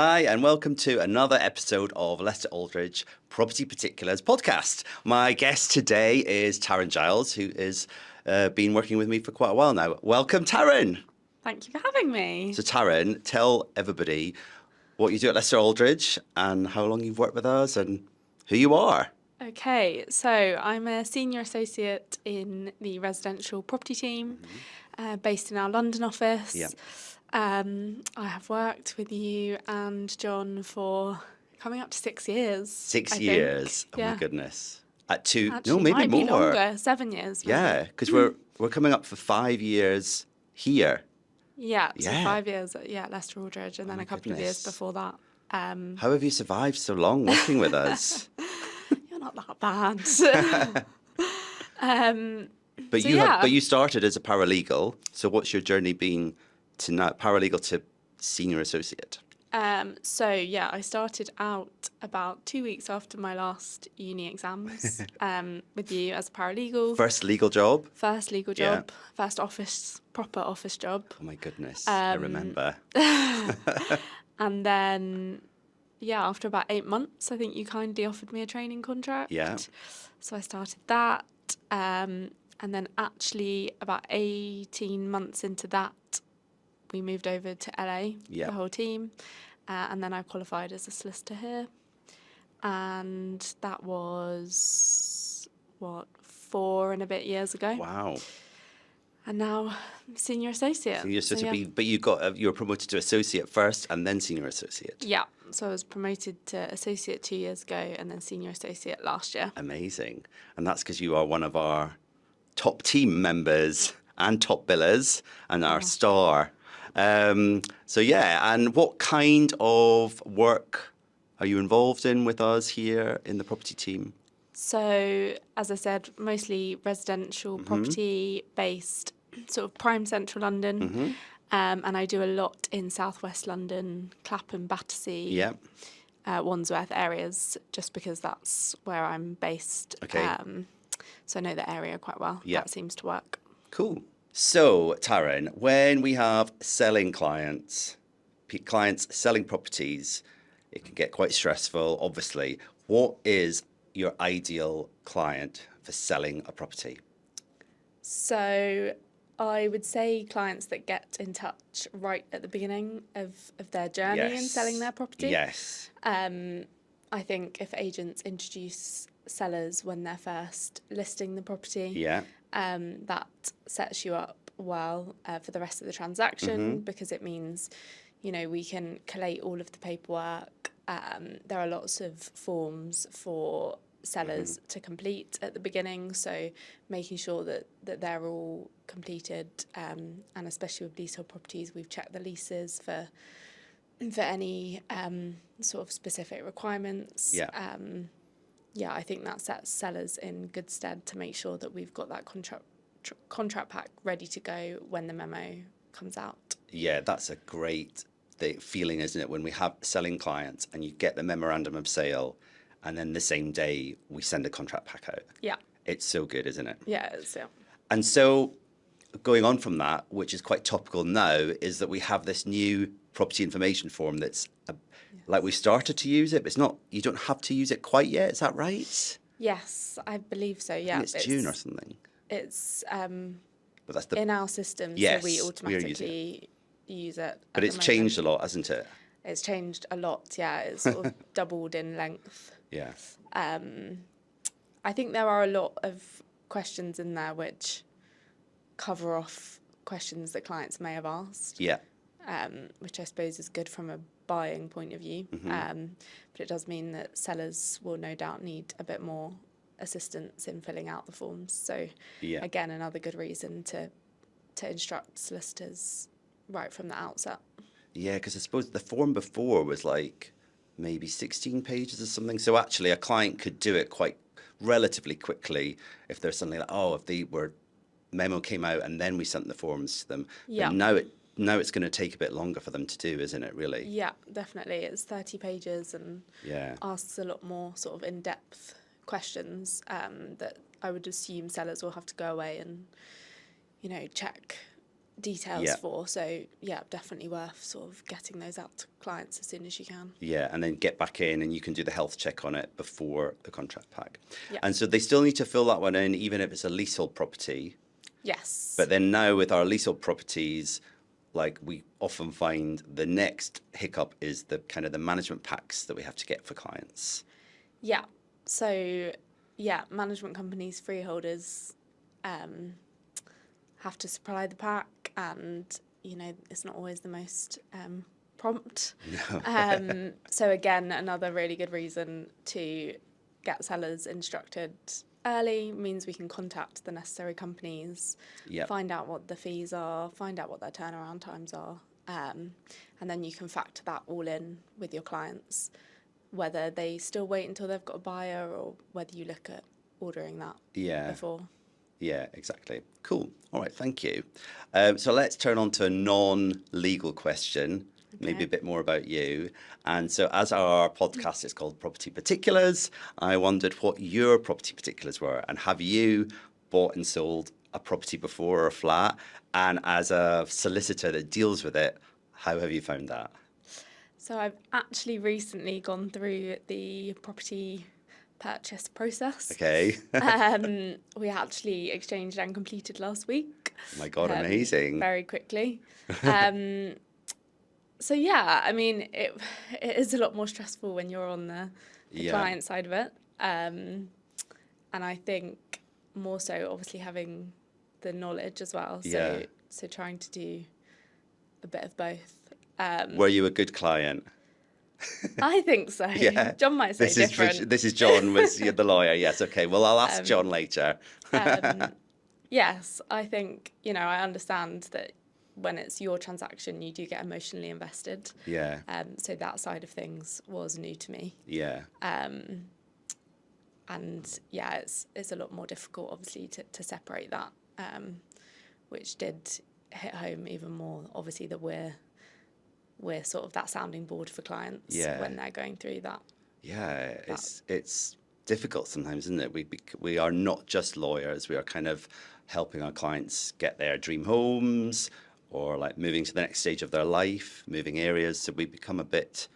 Hi, and welcome to another episode of Lester Aldridge Property Particulars podcast. My guest today is Tarron Giles, who has been working with me for quite a while now. Welcome, Tarron. Thank you for having me. So, Tarron, tell everybody what you do at Lester Aldridge and how long you've worked with us and who you are. Okay, so I'm a senior associate in the residential property team based in our London office. Yeah. I have worked with you and John for coming up to 6 years. 6 I years. think. Oh, Yeah. my goodness. At two, Actually, no, maybe might more. be longer, 7 years. Maybe. Yeah, because we're coming up for 5 years here. Yeah, so Yeah. 5 years at Lester Aldridge, and then my a couple of years goodness. before that. How have you survived so long working with us? You're not that bad. But So, you yeah. but you started as a paralegal. So what's your journey been to now paralegal to senior associate? I started out about 2 weeks after my last uni exams with you as a paralegal. First legal job? First legal job, first proper office job. Oh my goodness, I remember. And then, after about 8 months, I think you kindly offered me a training contract. Yeah. So I started that. And then actually about 18 months into that, we moved over to LA, the whole team. And then I qualified as a solicitor here. And that was, 4 and a bit years ago. Wow. And now I'm senior associate. Senior associate, So, yeah. but you were promoted to associate first and then senior associate. Yeah, so I was promoted to associate 2 years ago and then senior associate last year. Amazing. And that's because you are one of our top team members and top billers and our star. And what kind of work are you involved in with us here in the property team? So, as I said, mostly residential property based, sort of prime central London. And I do a lot in southwest London, Clapham, Battersea, Wandsworth areas, just because that's where I'm based. Okay. So I know the area quite well. Yeah. That seems to work. Cool. So, Tarron, when we have selling clients selling properties, it can get quite stressful, obviously. What is your ideal client for selling a property? So I would say clients that get in touch right at the beginning of their journey in selling their property. Yes. I think if agents introduce sellers when they're first listing the property, that sets you up well for the rest of the transaction because it means, we can collate all of the paperwork. There are lots of forms for sellers to complete at the beginning, so making sure that they're all completed, and especially with leasehold properties, we've checked the leases for any sort of specific requirements. I think that sets sellers in good stead to make sure that we've got that contract pack ready to go when the memo comes out. Yeah, that's a great feeling, isn't it, when we have selling clients and you get the memorandum of sale and then the same day we send a contract pack out. Yeah. It's so good, isn't it? Yeah, it is, yeah. And so going on from that, which is quite topical now, is that we have this new property information form that's like we started to use it, but it's not, you don't have to use it quite yet. Is that right? Yes, I believe so, yeah. I think it's June or something. It's but that's in our system, yes, so we automatically use it. But it's changed a lot, hasn't it? It's changed a lot, yeah. It's sort of doubled in length. Yeah. I think there are a lot of questions in there which cover off questions that clients may have asked. Yeah. Which I suppose is good from a buying point of view. But it does mean that sellers will no doubt need a bit more assistance in filling out the forms. So again, another good reason to instruct solicitors right from the outset. Yeah, because I suppose the form before was like maybe 16 pages or something. So actually a client could do it quite relatively quickly if there's something like, if they were memo came out and then we sent the forms to them. Yeah. But now it's going to take a bit longer for them to do, isn't it, really? Yeah, definitely. It's 30 pages and asks a lot more sort of in-depth questions that I would assume sellers will have to go away and, check details for. So yeah, definitely worth sort of getting those out to clients as soon as you can. Yeah, and then get back in and you can do the health check on it before the contract pack. Yeah. And so they still need to fill that one in even if it's a leasehold property. Yes. But then now with our leasehold properties, like we often find the next hiccup is the kind of the management packs that we have to get for clients. Yeah. So yeah, management companies, freeholders have to supply the pack, and you know it's not always the most prompt. No. So again, another really good reason to get sellers instructed early means we can contact the necessary companies, find out what the fees are, find out what their turnaround times are, and then you can factor that all in with your clients, whether they still wait until they've got a buyer or whether you look at ordering that before. Yeah, exactly. Cool. All right, thank you. So let's turn on to a non-legal question, maybe a bit more about you. And so as our podcast is called Property Particulars, I wondered what your property particulars were. And have you bought and sold a property before or a flat? And as a solicitor that deals with it, how have you found that? So I've actually recently gone through the property purchase process. Okay. We actually exchanged and completed last week. Oh my God, amazing. Very quickly. So yeah, I mean, it is a lot more stressful when you're on the client side of it. And I think more so obviously having the knowledge as well. So trying to do a bit of both. Were you a good client? I think so. Yeah. John might say different. This is John, was the lawyer. Yes, okay. Well, I'll ask John later. Yes, I think, you know, I understand that when it's your transaction, you do get emotionally invested. Yeah. So that side of things was new to me. Yeah. And yeah, it's a lot more difficult, obviously, to separate that, which did hit home even more, obviously, that we're sort of that sounding board for clients when they're going through that. Yeah, it's difficult sometimes, isn't it? We are not just lawyers. We are kind of helping our clients get their dream homes or like moving to the next stage of their life, moving areas. So we become a bit,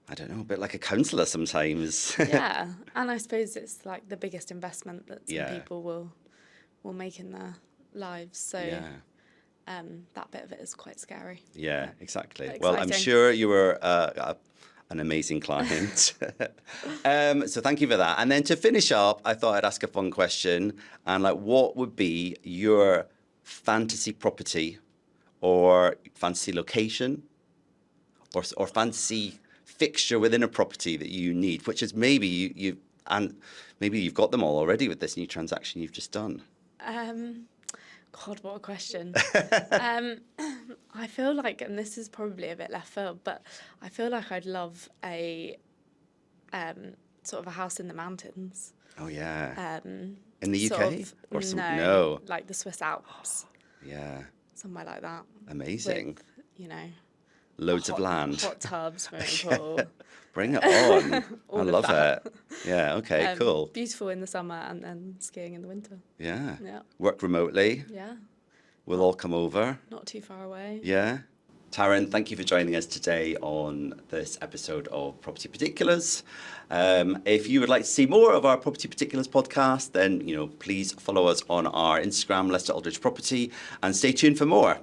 I don't know, a bit like a counsellor sometimes. Yeah, and I suppose it's like the biggest investment that some people will make in their lives. So that bit of it is quite scary. Yeah, exactly. Well, I'm sure you were an amazing client. So thank you for that. And then to finish up, I thought I'd ask a fun question. And like, what would be your fantasy property or fantasy location or fantasy fixture within a property that you need, which is maybe you've got them all already with this new transaction you've just done? God, what a question. I feel like, and this is probably a bit left field, but I feel like I'd love a sort of a house in the mountains. Oh, yeah. In the UK? No, like the Swiss Alps. Yeah. Somewhere like that. Amazing. With, you know, loads of land. Hot tubs, swimming pool. Bring it on. I love it. Yeah, okay, cool. Beautiful in the summer and then skiing in the winter. Yeah. Work remotely. Yeah. We'll all come over. Not too far away. Yeah. Tarron, thank you for joining us today on this episode of Property Particulars. If you would like to see more of our Property Particulars podcast, then please follow us on our Instagram, Lester Aldridge Property, and stay tuned for more.